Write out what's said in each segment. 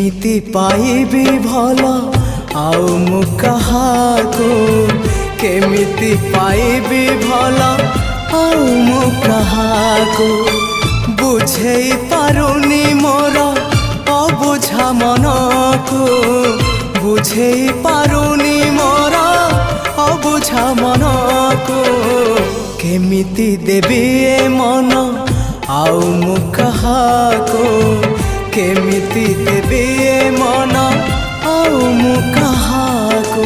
केमिति पाइबी भल आउ मु कहाको केमिति पाइबी भल आउ मु कहाको बुझेई पारुनी मोर अबुझा मनको बुझेई पारुनी मोर अबुझा मनको केमिति देबी ए मन आउ मु कहाको केमिति देबी ए मन आउ मु कहाको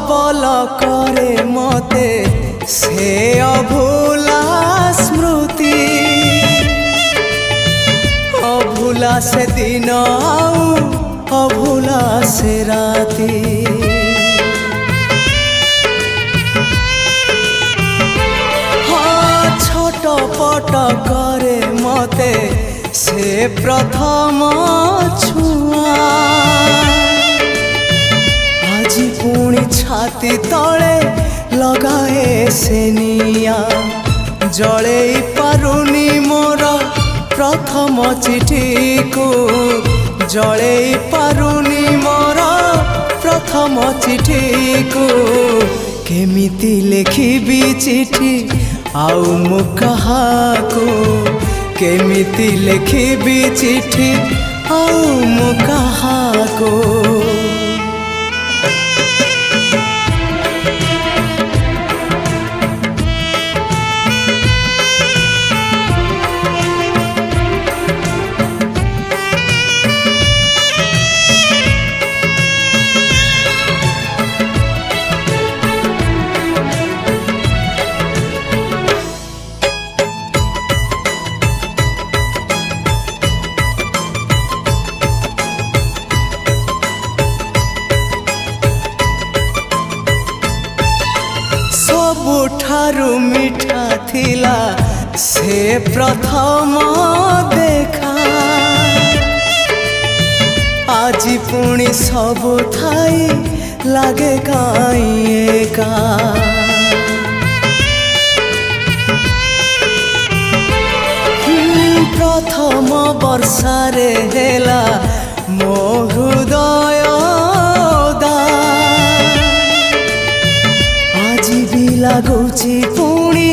बल करे मते से अभूला स्मृति अभूला से दिन आउ अभूला से राती हाँ छोट पट करे मते से प्रथम छुआ पुणी छाती तले लगाए से निया जले पारुनी मोर प्रथम चिठी को जले पारुनी मोर प्रथम चिठी को केमिति लिखिबी चिठी आउ मु कहाको केमिति लिखिबी चिठी आउ मु कहाको सबुठारु मिठा थिला से प्रथम देखा आज पुणी सबु थाई लागे काई एका प्रथम वर्षारे हेला मो हृदय लगुची पुणी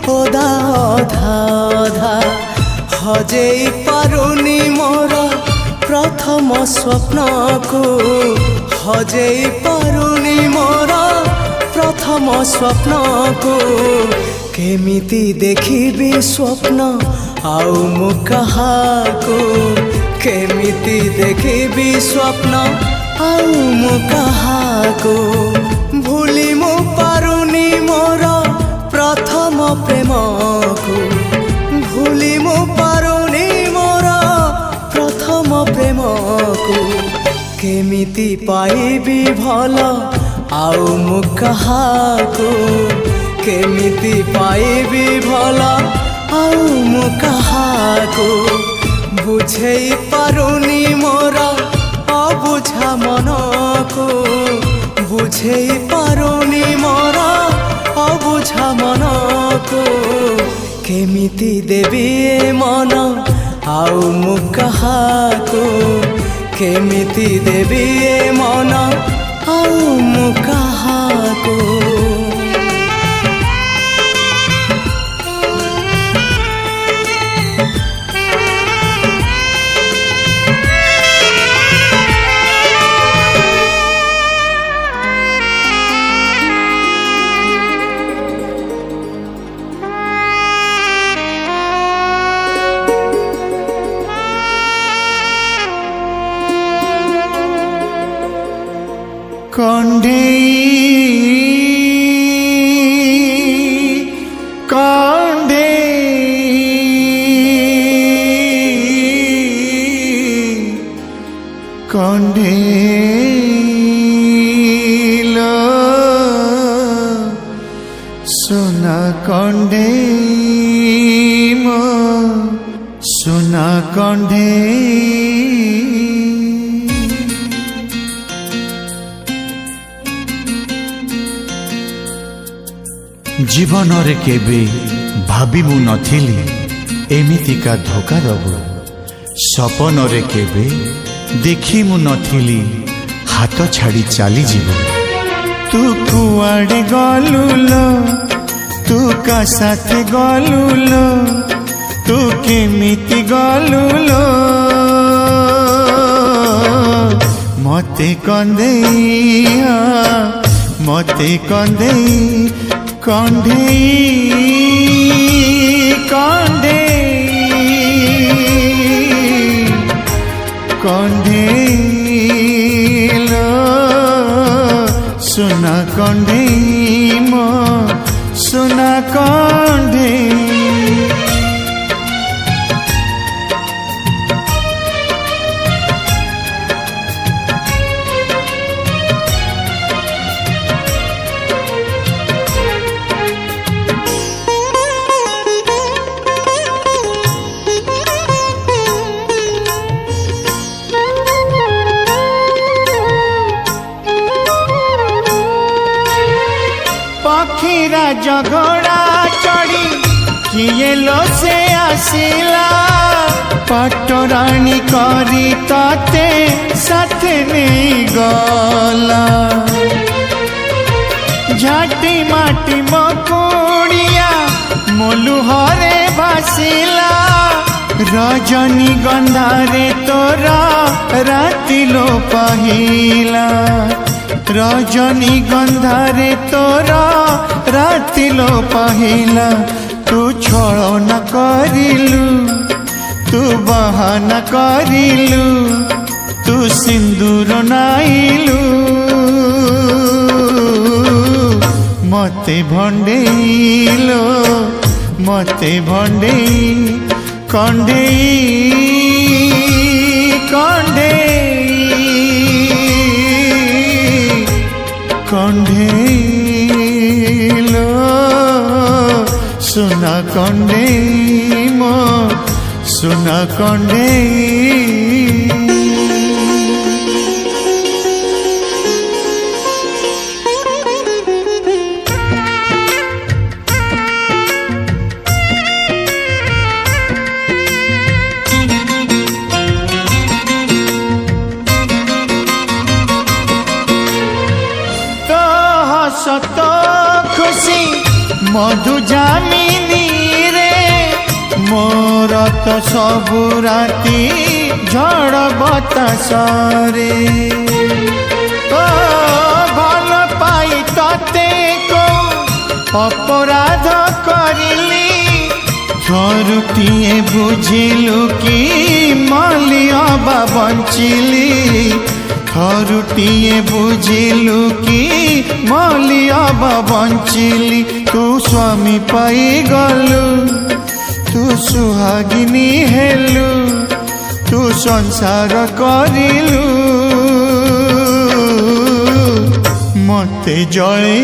ओदा अधा अधा हजेई पारुनी मोर प्रथम स्वप्न को हजेई पारुनी मोर प्रथम स्वप्न को केमिति देखिबी स्वप्न आउ मु कहाको केमिति देखिबी स्वप्न आउ मु कहाको भूली मु पारुनी मोर प्रथम प्रेम को भूली मु पारुनी मोर प्रथम प्रेम को केमिति पाइबी भल आउ मु कहाको केमिति पाइबी भल आउ मु कहाको बुझेई पारुनी मोर अबुझा मनको बुझेई पारुनी मोर अबुझा मनको केमिति देबी ए मन आउ मु कहाको केमिति देबी ए मन आउ मु कहाको कण्ढेई কণ্ঢেইল সোনা কণ্ঢেই মো সোনা কণ্ঢেই জীবନରେ কেবে ভাবি মু নথিলি এমিতিকা ধোকা দব সপନରେ কেবে দেখি মু নথিলি হাত ছাড়ি চালি যাব তু কুয়াড়ে গলুল তু কা সাথে গলুল তু কেমিতি গলুল মতে কন্দেই মতে কন্দেই কণ্ঢেই কণ্ঢেই কণ্ঢেইল সোনা কণ্ঢেই মো সোনা কণ্ঢেই पखीरा जगड़ा चढ़ी किए लो से आसिला पटरानी करी ताते साथे नहीं गला झाटी माटी मकुड़िया मोलू हरे भासिला रजनी गंधारे तोरा राति लो पहिला रजनी गंधारे तोरा राति लो पहिला तू छल न करिलु तू बहाना करिलु तू सिंदूर नाइलु मते भंडेइलो मते भंडेई कण्ढेई कण्ढेई कण्ढेइल सोना कण्ढेई मो सोना कण्ढेई सत खुशी मधु जामिनी रे मोर तो सबु राती झड़ बतास रे ओ भल पाई तते को अपराध करिली थरुटिए बुझिलु कि मलिया बंचिली थरुटिए बुझिलु कि मलिया बंचिली तू स्वामी पाई गलु तू सुहागिनी हेलु तू संसार करिलु मते जळे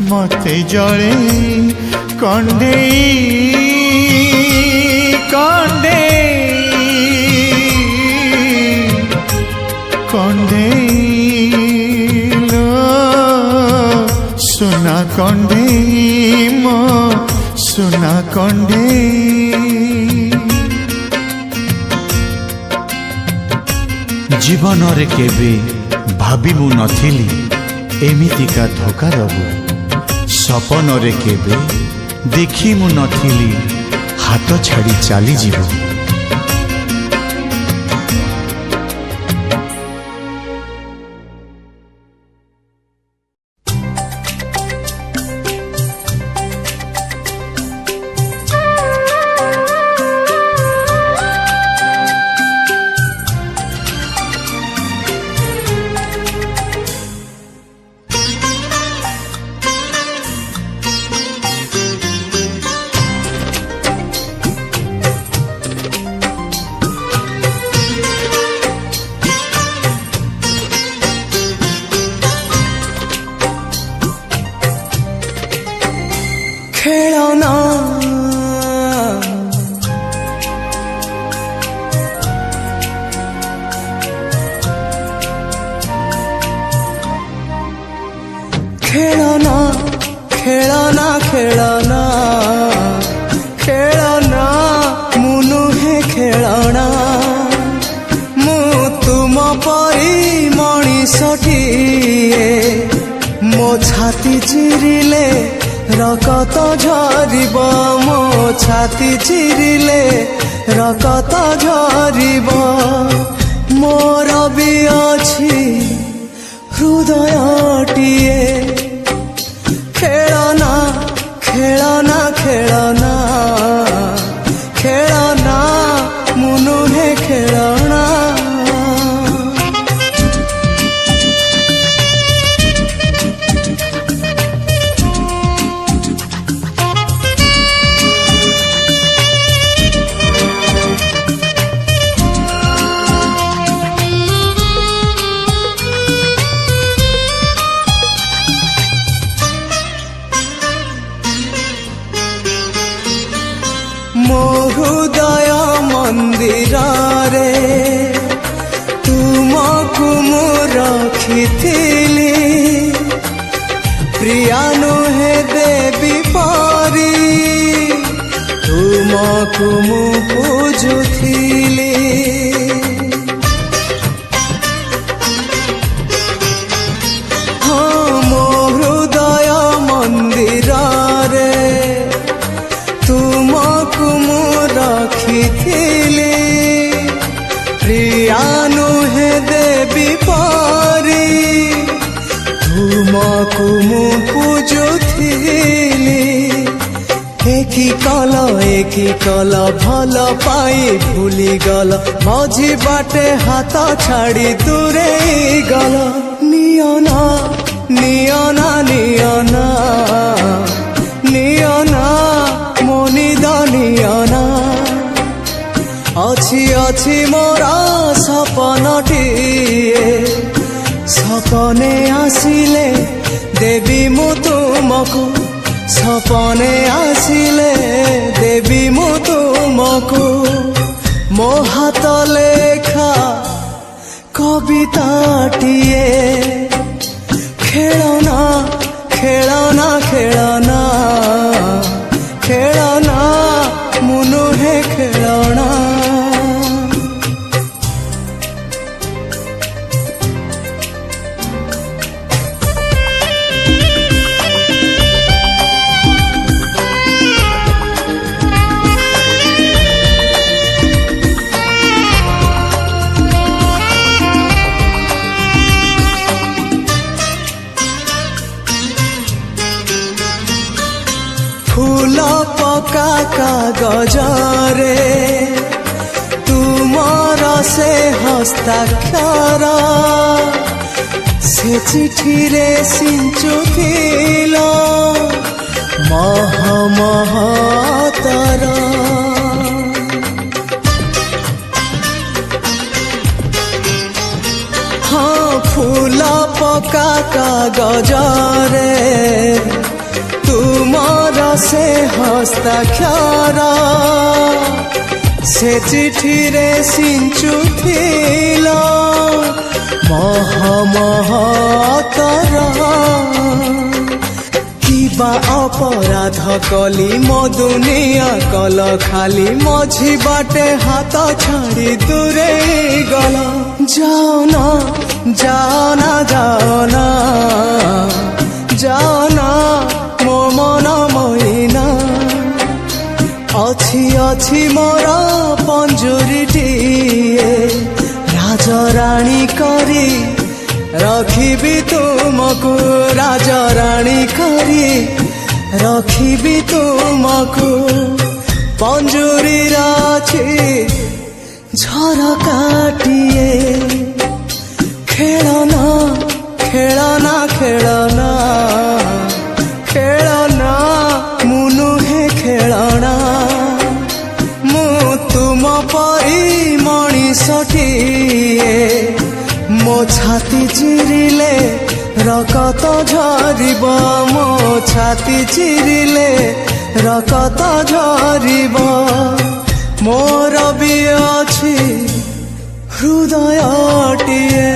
मते जळे कण्ढेई कण्ढेई कण्ढेइल सोना कण्ढेई मो सोना कण्ढेई जीवन रे केबे भाबी मु नथिली एमितिका धोका दबु सपन रे केबे देखी मु नथिली हाथ छाड़ी चाली जीव ଛାତି ଚିରିଲେ ରକତ ଝରିବ, ମୋ ଛାତି ଚିରିଲେ ରକତ ଝରିବ। ମୋର ବି ଅଛି ହୃଦୟଟିଏ, ଖେଳନା ଖେଳନା ଖେଳନା ଖେଳନା ମୁଁ ନୁହେଁ ଖେଳଣା। ମୋ ହୃଦୟ ମନ୍ଦିରରେ ତୁମକୁ ମୁଁ ରଖିଥିଲି, ପ୍ରିୟା ନୁହେଁ ଦେବୀ ପରି ତୁମକୁ ମୁଁ ପୂଜୁଥିଲି। ହଁ ମୋ ହୃଦୟ ମନ୍ଦିରରେ ତୁମକୁ ମୁଁ ରଖିଥିଲି, ପ୍ରିୟା ନୁହେଁ ଦେବୀ ପରି ତୁମକୁ ମୁଁ ପୂଜୁଥିଲି। ଏକି କଲ ଭଲ ପାଇ ଭୁଲିଗଲ, ମଝି ବାଟେ ହାତ ଛାଡ଼ି ଦୂରେଇ ଗଲ। ନିଅନା ନିଅନା ନିଅନା ନିଅନା ମୋ ନିଦ ନିଅନା। ଅଛି ଅଛି ମୋର ସପନଟିଏ, ସପନେ ଆସିଲେ ଦେବି ମୁଁ ତୁମକୁ, ସପନେ ଆସିଲେ ଦେବି ମୁଁ ତୁମକୁ। ମୋ ହାତ ଲେଖା କବିତାଟିଏ, ଖେଳନା ଖେଳନା ଖେଳନା ଖେଳନା ମୁଁ ନୁହେଁ ଖେଳଣା। ଫୁଲ ପକା କାଗଜରେ ତୁମର ସେ ହସ୍ତାକ୍ଷର, ସେ ଚିଠିରେ ସିଞ୍ଚୁଥିଲ ମହ ମହତର। ହଁ ଫୁଲ ପକା କାଗଜରେ ତୁମର ସେ ହସ୍ତାକ୍ଷର, ସେ ଚିଠିରେ ସିଞ୍ଚୁଥିଲ ମହ ମହତର। କିବା ଅପରାଧ କଲି ମୋ ଦୁନିଆ କଲ ଖାଲି, ମଝି ବାଟେ ହାତ ଛାଡ଼ି ଦୂରେଇ ଗଲ। ଯାଅନା ଯାଅନା ଯାଅନା ଯାଅନା ମୋ ମନ ମଇନା। ଅଛି ଅଛି ମୋର ପଞ୍ଜୁରୀଟିଏ, ରାଜରାଣୀ କରି ରଖିବି ତୁମକୁ, ରାଜରାଣୀ କରି ରଖିବି ତୁମକୁ। ପଞ୍ଜୁରୀର ଅଛି ଝରକାଟିଏ, ଖେଳନା ଖେଳନା ଖେଳନା ଖେଳନା ମୁଁ ନୁହେଁ ଖେଳଣା। ମୁଁ ତୁମ ପରି ମଣିଷଟିଏ, ମୋ ଛାତି ଚିରିଲେ ରକତ ଝରିବ, ମୋ ଛାତି ଚିରିଲେ ରକତ ଝରିବ। ମୋର ବି ଅଛି ହୃଦୟଟିଏ,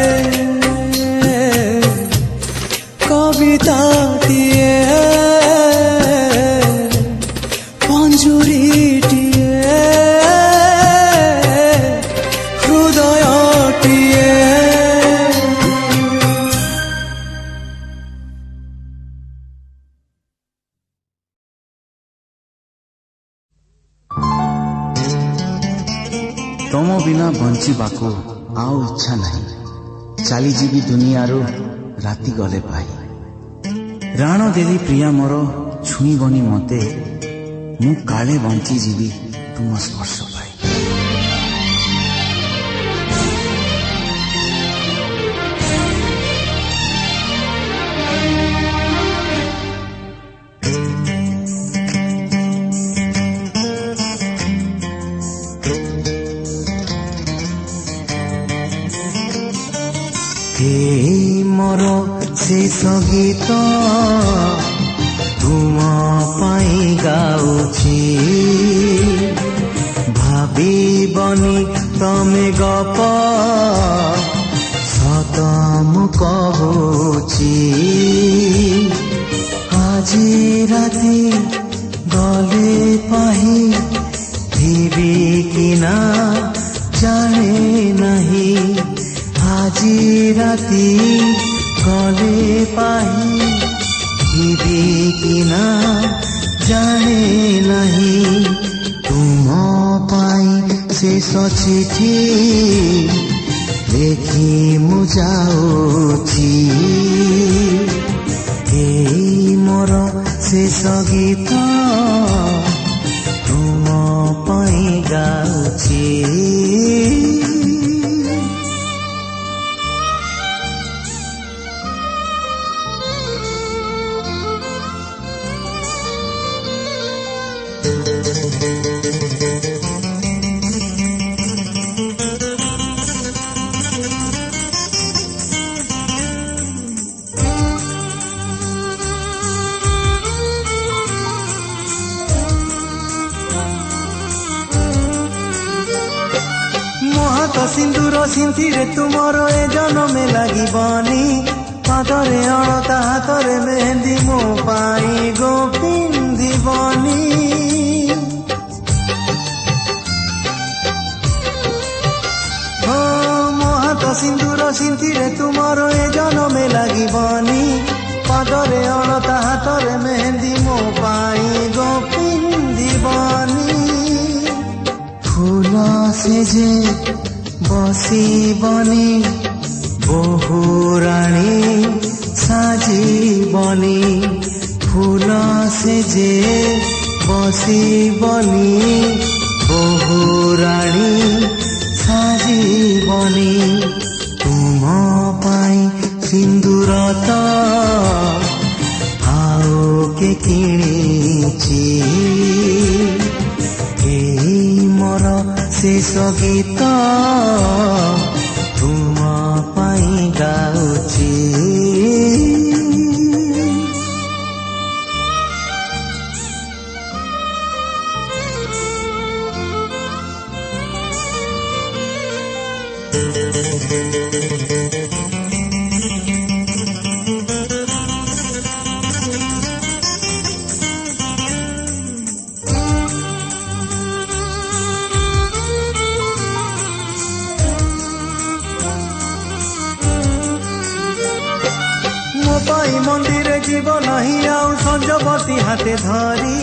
କବିତାଟିଏ, ପଞ୍ଜୁରୀଟିଏ, ହୃଦୟଟିଏ। तुम बिना बंचिबाकू आउ इच्छा नहीं चली जीवी दुनियारू राति गले पाई राण देवी प्रिया मोर छुईबनी मते मु काले बंची जीवी तुम स्पर्श पाई मोर शेष गीत तुम पाई गाउछि भाबिबनी तमे गप सत मु कहूछि আজি राति गले पाही थिबी किना जाने नहीं আজি राति गले पाही थिबी किना जाने नहीं तुम पाई शेष चिठी लेखि मु जाउछि एई मोर शेष गीत तुम पाई गाउछि सिंदूर सिंथिरे तुमर ए जनमे लागिबनी पादरे अणता हाथरे मेहंदी मो पाई गो पिंदिबनी हो मो हाथ सिंदूर सिंथिरे तुमर ए जनमे लागिबनी पादरे अणता हाथरे मेहंदी मो पाई गो पिंदिबनी फूल से जे बसी बनी बहु रानी साजी बनी फूल से जे बसी बनी बहु रानी साजी बनी तुम पाई सिंदूर तो आओ के किणिछि मोर शेष गीत तुम पाई गाउछि पाई मंदिर जीव नहीं आउ संजबती हाथे धरी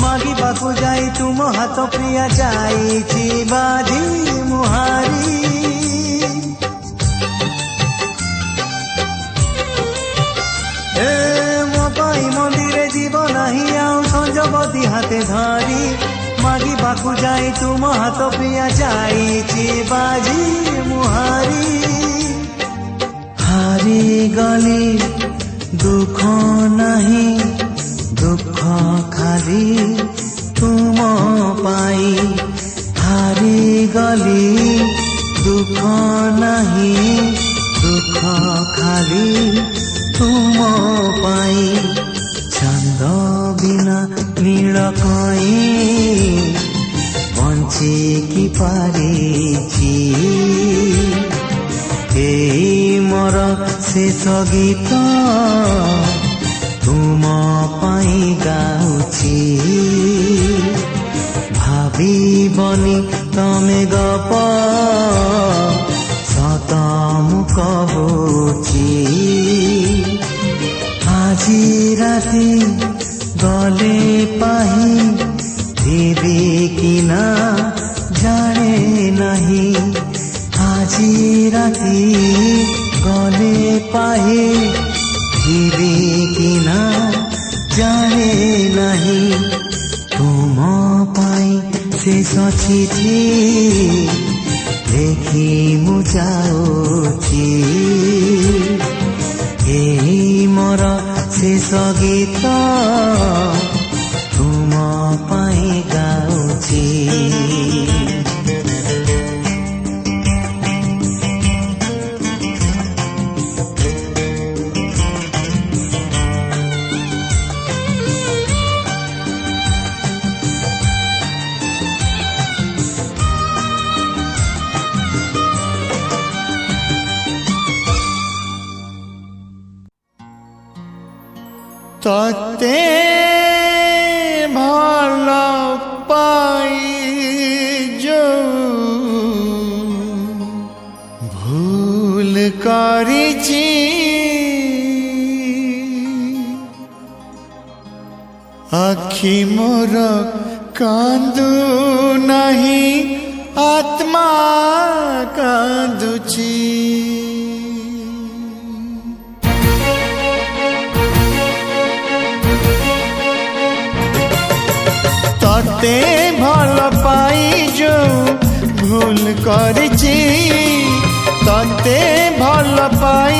मागिबाकू जाई तुम हाथ प्रिया जाई बाजी मुहारी मो पाई मंदिर जीव नहीं आउ संजबती हाथे धरी मागिबाकू जाई तुम हाथ प्रिया जाई बाजी मुहारी हारी गली दुख नहीं दुख खाली तुम पाई हारी गली दुख नहीं दुख खाली तुम पाई चांद बिना नील कई बंची की पारिछि मोर शेष गीत तुम पाई गाउछि भाबिबनी तमे गप सत मु कहूछि আজি राति गले पाही थिबी किना जाने नहीं রাতি গলে পাহে ফিরি কিনা জানে নাহি তুম পাই শেষ চিঠি লেখি মু যাউছি এই মোর শেষ গীত তুম পাই গাউছি। ততে ভাল পাই ভুল করিছি আখি মোর কান্দু নাহি আত্মা কান্দুছি। ততে ভাল পাই ভুল করিছি ততে ভাল পাই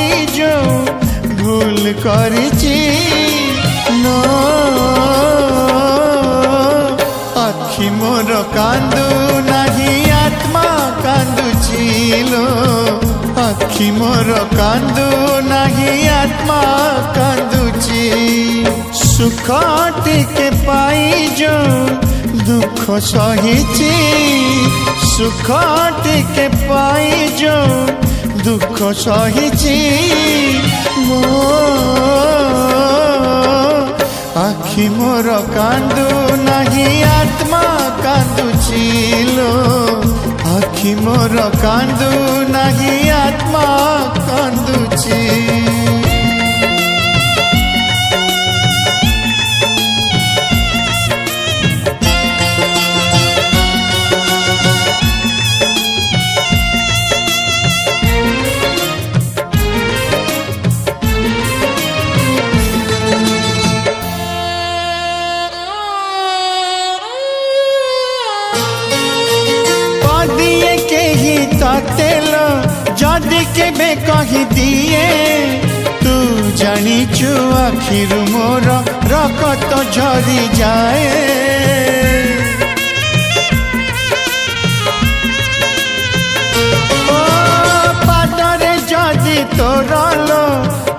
ভুল করিছি আখি মোর কান্দু নাহি আত্মা কান্দুছি আখি মোর কান্দু নাহি আত্মা কান্দুছি। সুখ টিকে পাই দুঃখ সহিছি সুখ টিকে পাই দুঃখ সহিছি আখি মোর কান্দু নাহি আত্মা কান্দুছি আখি মোর কান্দু নাহি আত্মা কান্দুছি। তেল যদি কেবে কহি দিয়ে তু জানিছু আখিরু মোর রকত ঝরি যায় ও পাদরে যদি তোরল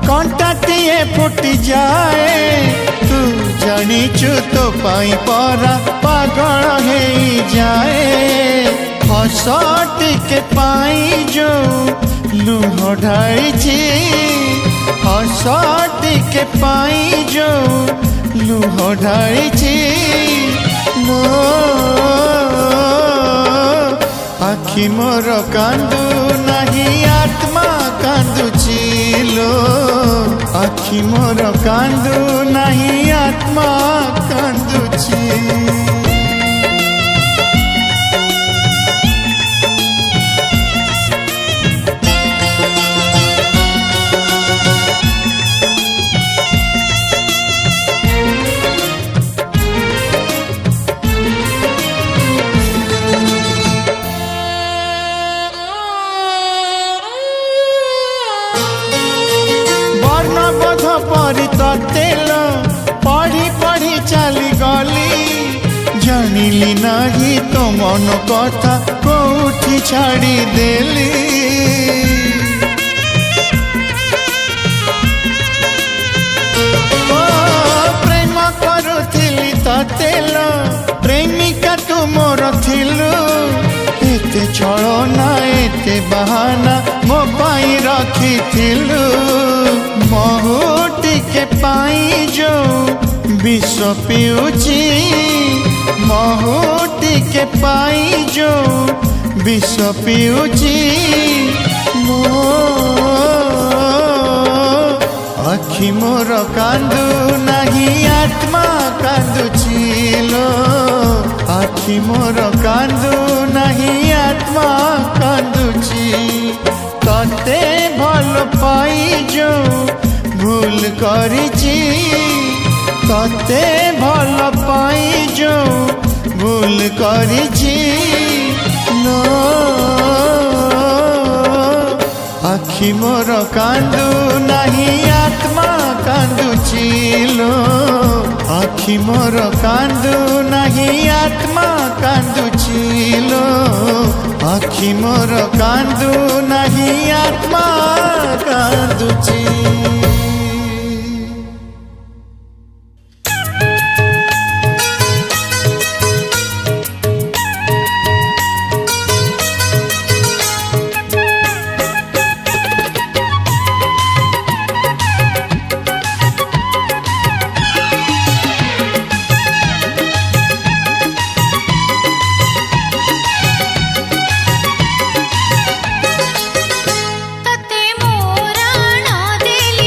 কণ্টাটিয়ে ফুটি যায় তু জানিছু তো পাই পরা পাগল হেই যায়। হস টিকে পাই লুহ ঢাইছি হস টিকে পাই লুহ ঢাইছি আখি মোর কান্দু নাহি আত্মা কান্দুছি আখি মোর কান্দু নাহি আত্মা কান্দুছি। তেল পড়ি পড়ি চালি গলি জানিলি নাহি তো মন কথা কোঠি ছাড়ি দেলি ও প্রেম করুথিলি তেল প্রেমিকা তু মোর থিলু এতে ছলনা এতে বাহানা মো পাই রখিথিলু মহু টিকে পাই বিষ পিউছি মহু টিকে পাই বিষ পিউছি আখি মোর কান্দু নাহি আত্মা কান্দুছি আখি মোর কান্দু নাহি আত্মা কান্দুছি तते भल पाई जो भूल करिछि तते भल पाई जो भूल करिछि लो आखि मोर कांदू नहीं आत्मा कांदुछि लो आखि मोर कांदू नहीं आत्मा कांदुछि लो आखि मोर कांदू नहीं आत्मा कांदुछि। तते मोराण देली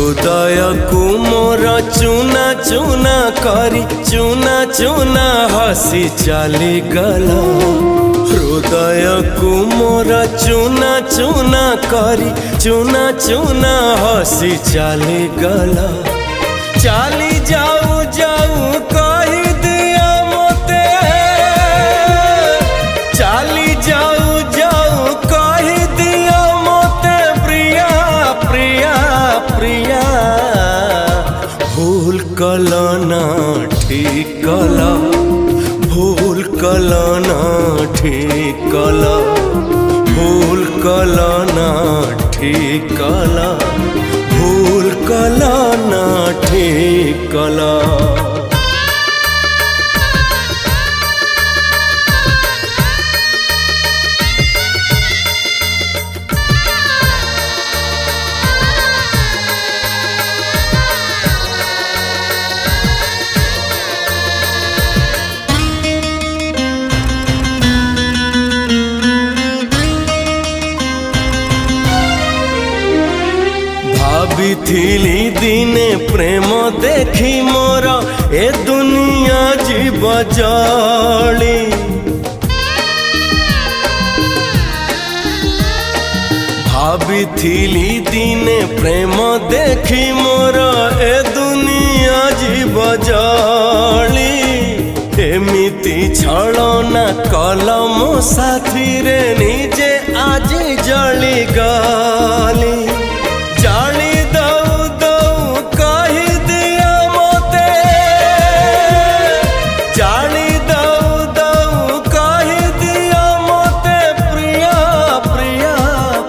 हृदय को मोर चुना चुना करी चुना चुना हसी चली गला हृदय को मोर चुना चुना करी चुना चुना हसी चली गला चली जाऊ जाऊ कही दिया मोते चली जाऊ जाऊ कही दिया मोते प्रिया प्रिया प्रिया भूल कलना ठीक कला भूल कलना ठीक कला भूल कलना ठीक कला भूल कलना ठीक कला भाविथिली दिने प्रेम देखी मोर ए दुनिया जीव जली भाविथिली दिने प्रेम देखी मोर ए दुनिया जीव जली एमिति छलना कलम साथी रे निजे आज जली गली जाली दऊ दऊ कही दिया मोते जाली दऊ दऊ कही दिया मोते प्रिया प्रिया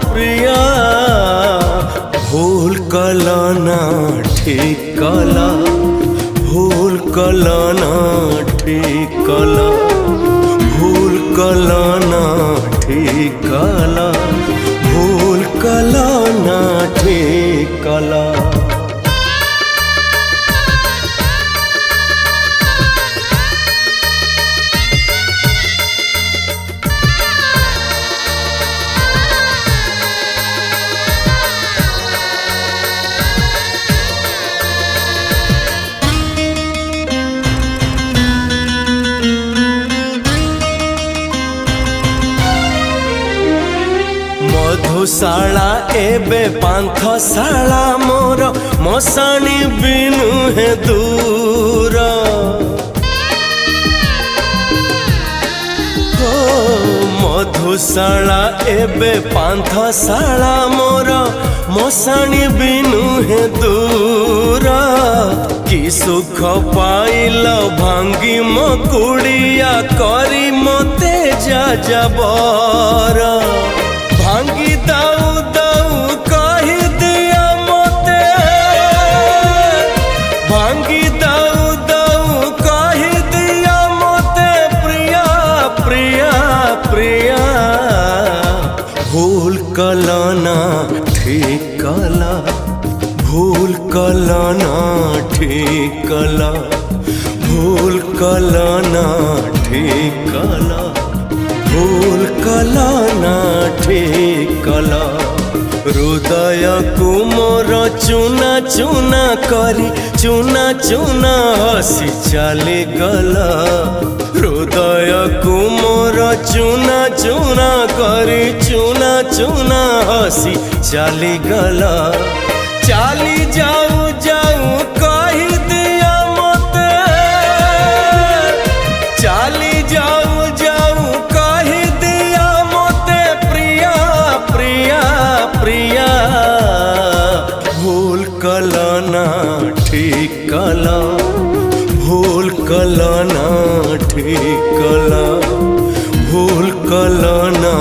प्रिया भूल कलना ठीक कला भूल कलना ठीक कला भूल कलना ठीक कला भूल कलना ठीक कला मधुशाला एबे पांथशाला मोर मशाणी बिनु है दूर हो मधुशाला एबे पांथशाला मोर मशाणी बिनु है दूर कि सुख पाइल भांगी मकुड़िया करी मते जा जबर भांगी दाऊ दाऊ कही दिया मोते भांगी दाऊ दाऊ कही दिया मोते प्रिया प्रिया प्रिया भूल कलना ठीक कला भूल कलना ठीक कला भूल कलना ठीक कला भूल कलना ठीक कला हृदय को मोर चुना चुना करी चुना चुना हसी चली गला हृदय को मोर चुना चुना करी चुना चुना हसी चली गला चली जाऊ जाऊ कही दिया मोते चली जाऊ जाऊ कही दिया मोते प्रिया प्रिया प्रिया भूल कलना ठीक कला भूल कलना ठीक कला भूल कलना